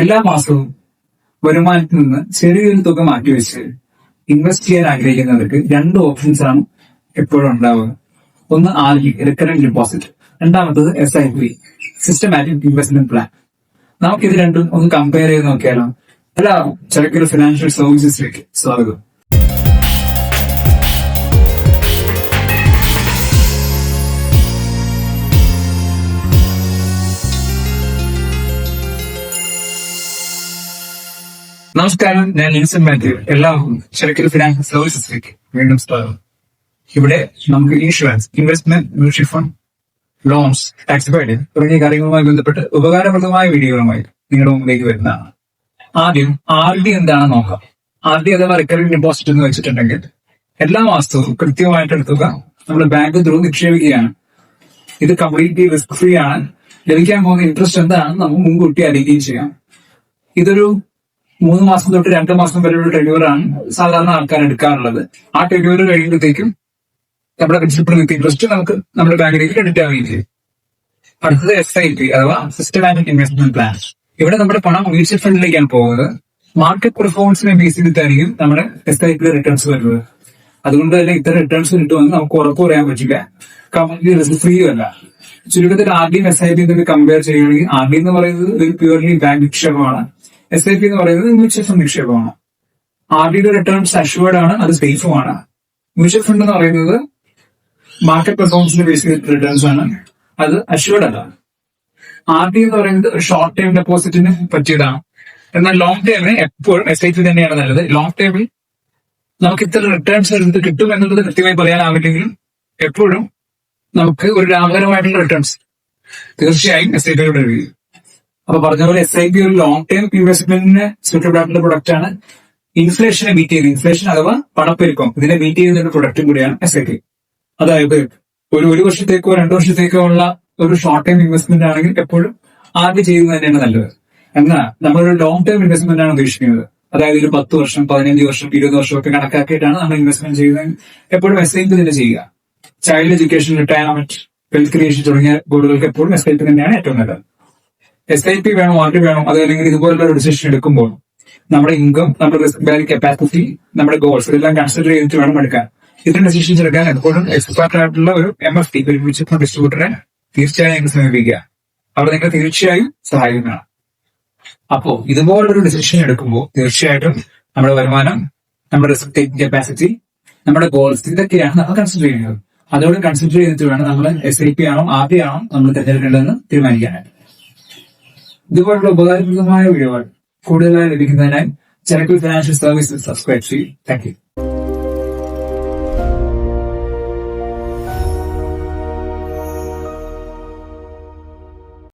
എല്ലാ മാസവും വരുമാനത്തിൽ നിന്ന് ചെറിയൊരു തുക മാറ്റിവെച്ച് ഇൻവെസ്റ്റ് ചെയ്യാൻ ആഗ്രഹിക്കുന്നവർക്ക് രണ്ട് ഓപ്ഷൻസ് ആണ് എപ്പോഴും ഉണ്ടാവുക. ഒന്ന് RD റിക്കറിംഗ് ഡെപ്പോസിറ്റ്, രണ്ടാമത്തത് SIP സിസ്റ്റമാറ്റിക് ഇൻവെസ്റ്റ്മെന്റ് പ്ലാൻ. നമുക്കിത് രണ്ടും ഒന്ന് കമ്പയർ ചെയ്ത് നോക്കിയാലോ? എല്ലാവർക്കും ചെറുക്കൊരു ഫിനാൻഷ്യൽ സർവീസസിലേക്ക് സ്വാഗതം. നമസ്കാരം, ഞാൻ ലിൻസൺ മാത്യു. എല്ലാവർക്കും ചെറുക്കൊരു ഫിനാൻഷ്യൽ സർവീസസിലേക്ക് വീണ്ടും സ്വാഗതം. ഇവിടെ നമുക്ക് insurance, investment, mutual fund, loans, tax payment തുടങ്ങിയ കാര്യങ്ങളുമായി ബന്ധപ്പെട്ട് ഉപകാരപ്രദമായ വീഡിയോകളുമായി നിങ്ങളുടെ മുമ്പിലേക്ക് വരുന്നതാണ്. ആദ്യം RD എന്താണെന്ന് നോക്കാം. RD അഥവാ റിക്കറിംഗ് ഡെപ്പോസിറ്റ് എന്ന് വെച്ചിട്ടുണ്ടെങ്കിൽ എല്ലാ മാസവും കൃത്യമായിട്ട് തുക നമ്മുടെ ബാങ്ക് ത്രൂ നിക്ഷേപിക്കുകയാണ്. ഇത് കംപ്ലീറ്റ്ലി റിസ്ക് ഫ്രീ ആണ്. ലഭിക്കാൻ പോകുന്ന ഇൻട്രസ്റ്റ് എന്താണെന്ന് നമുക്ക് മുൻകൂട്ടി അറിയിക്കുകയും ചെയ്യാം. ഇതൊരു 3 മാസം തൊട്ട് 2 മാസം വരെയുള്ള ടെന്യൂറാണ് സാധാരണ ആൾക്കാർ എടുക്കാറുള്ളത്. ആ ടെന്യൂർ കഴിയുമ്പോഴത്തേക്കും നമ്മുടെ പ്രിൻസിപ്പൽ ഇൻട്രസ്റ്റ് നമുക്ക് നമ്മുടെ ബാങ്കിലേക്ക് ക്രെഡിറ്റ് ആവുകയും ചെയ്യും. അടുത്തത് SIP അഥവാ സിസ്റ്റമാറ്റിക് ഇൻവെസ്റ്റ്മെന്റ് പ്ലാൻ. ഇവിടെ നമ്മുടെ പണം മ്യൂച്വൽ ഫണ്ടിലേക്കാണ് പോകുന്നത്. മാർക്കറ്റ് പെർഫോമൻസിനെ ബേസ് ചെയ്തിട്ടായിരിക്കും നമ്മുടെ SIP റിട്ടേൺസ് വരുന്നത്. അതുകൊണ്ട് തന്നെ ഇത്തരം റിട്ടേൺസ് കിട്ടുമെന്ന് നമുക്ക് ഉറപ്പ് പറയാൻ പറ്റില്ല. കംപ്ലീറ്റ്ലി റിസ്ക് ഫ്രീ അല്ല. ചുരുക്കത്തിൽ RDയും SIP തമ്മിൽ കമ്പയർ ചെയ്യുകയാണെങ്കിൽ RD എന്ന് പറയുന്നത് ഒരു പ്യൂർലി ബാങ്ക് നിക്ഷേപമാണ്. SIP എന്ന് പറയുന്നത് മ്യൂച്വൽ ഫണ്ട് നിക്ഷേപമാണ്. RDയുടെ റിട്ടേൺസ് അഷ്വേർഡ് ആണ്, അത് സേഫുമാണ്. മ്യൂച്വൽ ഫണ്ട് എന്ന് പറയുന്നത് മാർക്കറ്റ് പെർഫോമൻസിന്റെ ബേസ് ചെയ്തിട്ട് റിട്ടേൺസ് ആണ്, അത് അഷ്വേർഡ് അല്ല. RD എന്ന് പറയുന്നത് ഒരു ഷോർട്ട് ടൈം ഡെപ്പോസിറ്റിന് പറ്റിയതാണ്. എന്നാൽ ലോങ് ടൈമിന് എപ്പോഴും SIP തന്നെയാണ് നല്ലത്. ലോങ് ടൈമിൽ നമുക്ക് ഇത്ര റിട്ടേൺസ് കിട്ടും എന്നുള്ളത് കൃത്യമായി പറയാനാവില്ലെങ്കിലും എപ്പോഴും നമുക്ക് ഒരു ലാഭകരമായിട്ടുള്ള റിട്ടേൺസ് തീർച്ചയായും SIPയുടെ കഴിയും. അപ്പൊ പറഞ്ഞ പോലെ SIP ഒരു ലോങ് ടൈം ഇൻവെസ്റ്റ്മെന്റിന് സ്യൂട്ടബിൾ ആയിട്ടുള്ള പ്രൊഡക്റ്റ് ആണ്. ഇൻഫ്ലേഷനെ ബീറ്റ് ചെയ്ത്, ഇൻഫ്ലേഷൻ അഥവാ പണപ്പെരുപ്പം, ഇതിനെ ബീറ്റ് ചെയ്യുന്ന ഒരു പ്രൊഡക്റ്റും കൂടിയാണ് SIP. അതായത് ഒരു വർഷത്തേക്കോ 2 വർഷത്തേക്കോ ഉള്ള ഒരു ഷോർട്ട് ടൈം ഇൻവെസ്റ്റ്മെന്റ് ആണെങ്കിൽ എപ്പോഴും RD ചെയ്യുന്നത് തന്നെയാണ് നല്ലത്. എന്നാൽ നമ്മളൊരു ലോങ് ടൈം ഇൻവെസ്റ്റ്മെന്റ് ആണ് ഉദ്ദേശിക്കുന്നത്. അതായത് ഒരു 10 വർഷം, 15 വർഷം, 20 വർഷം ഒക്കെ കണക്കാക്കിയിട്ടാണ് നമ്മൾ ഇൻവെസ്റ്റ്മെന്റ് ചെയ്യുന്നത്. എപ്പോഴും SIP തന്നെ ചെയ്യുക. Child education, retirement, wealth creation തുടങ്ങിയ ഗോളുകൾക്ക് എപ്പോഴും SIP തന്നെയാണ് ഏറ്റവും നല്ലത്. SIP വേണോ RD വേണോ, അതല്ലെങ്കിൽ ഇതുപോലുള്ള ഒരു ഡിസിഷൻ എടുക്കുമ്പോൾ നമ്മുടെ ഇൻകം, നമ്മുടെ റിസ്ക് ബാരിംഗ് കപ്പാസിറ്റി, നമ്മുടെ ഗോൾസ് ഇതെല്ലാം കൺസിഡർ ചെയ്തിട്ട് വേണം എടുക്കാൻ. ഇത്തരം ഡിസിഷൻസ് എടുക്കാൻ എപ്പോഴും എക്സ്പെർട്ട് ആയിട്ടുള്ള ഒരു MFD, ഒരു മ്യൂച്വൽ ഫണ്ട് ഡിസ്ട്രിബ്യൂട്ടറെ തീർച്ചയായും സമീപിക്കുക. അവർ നിങ്ങൾ തീർച്ചയായും സഹായിക്കുന്നതാണ്. അപ്പോ ഇതുപോലൊരു ഡിസിഷൻ എടുക്കുമ്പോൾ തീർച്ചയായിട്ടും നമ്മുടെ വരുമാനം, നമ്മുടെ റിസ്ക് ടേക്കിംഗ് കപ്പാസിറ്റി, നമ്മുടെ ഗോൾസ് ഇതൊക്കെയാണ് നമ്മൾ കൺസിഡർ ചെയ്യുന്നത്. അതോടെ കൺസിഡർ ചെയ്തിട്ട് വേണം നമ്മൾ SIP ആണോ RD ആണോ നമ്മൾ തിരഞ്ഞെടുക്കേണ്ടതെന്ന് തീരുമാനിക്കാനായിട്ട്. ഇതുപോലുള്ള ഉപകാരപ്രദമായ വീഡിയോകൾ കൂടുതലായി ലഭിക്കുന്നതിനായി ചെറുക്കൊരു ഫിനാൻഷ്യൽ സർവീസസ് സബ്സ്ക്രൈബ് ചെയ്യും. Thank you.